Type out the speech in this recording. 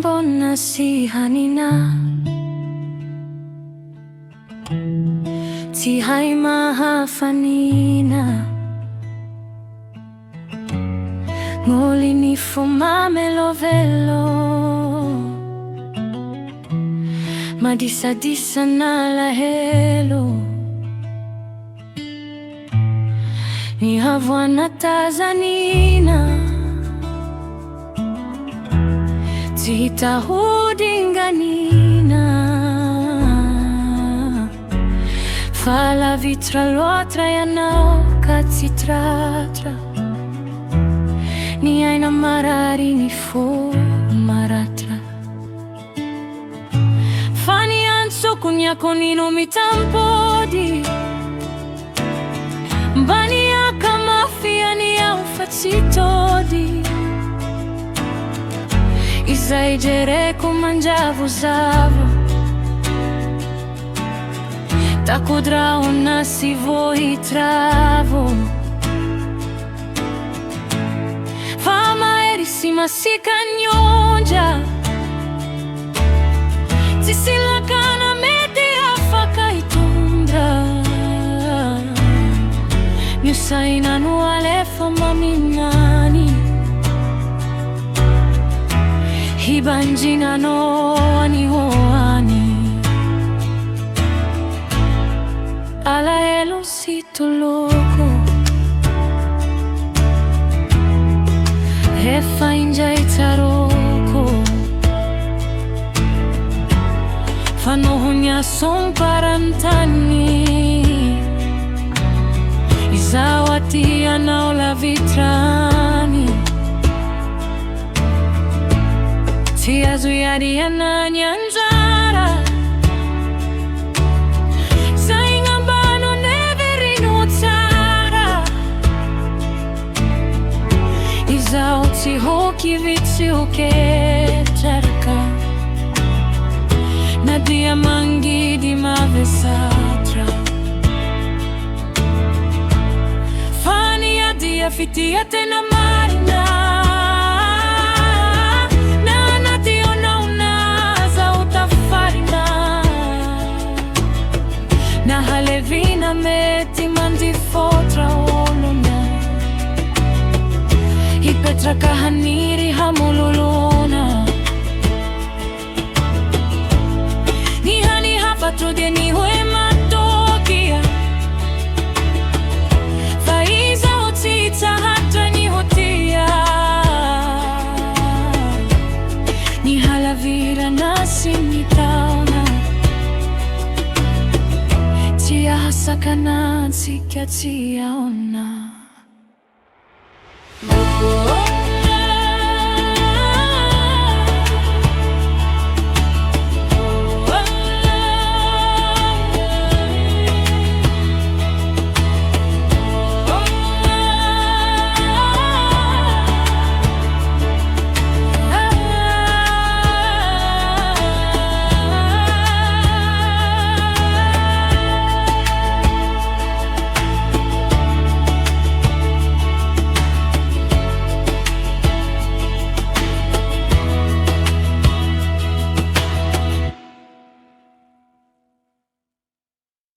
mbona si hanina ti hai mahafanina ngoli ni fumamelo velo madisa-disa na lahelo ni havua na tazanina ti tahudinganina fala vitra loatra yanao katsitratra ni aina marari ni fo maratra fani anso kunyako nino mitampodi mbani yaka mafia ni ya ufatsitodi izaijereko mangiavo zavo takudrao nasi voi travo fama erisima si kanyonja tisilakana mete afaka itundra nyusaina nualefa maminani hibanjina no ani hoani ala elo sito loko hefa inja itaroko fanohunya son parantani izawati anaola vitrani tia zuyari na nyanjara saingambano neverino tsara izauti hoki vitsi uketerka nadia mangi di mavesatra fani adia fitia tena marina Halevina meti mandi fotra olona hipetra kahaniri hamululona ni hani hapatrudia ni huema tokia faiza otita hata ni hotia ni halavira nasi nitaona tia hasakana tsikia tia ona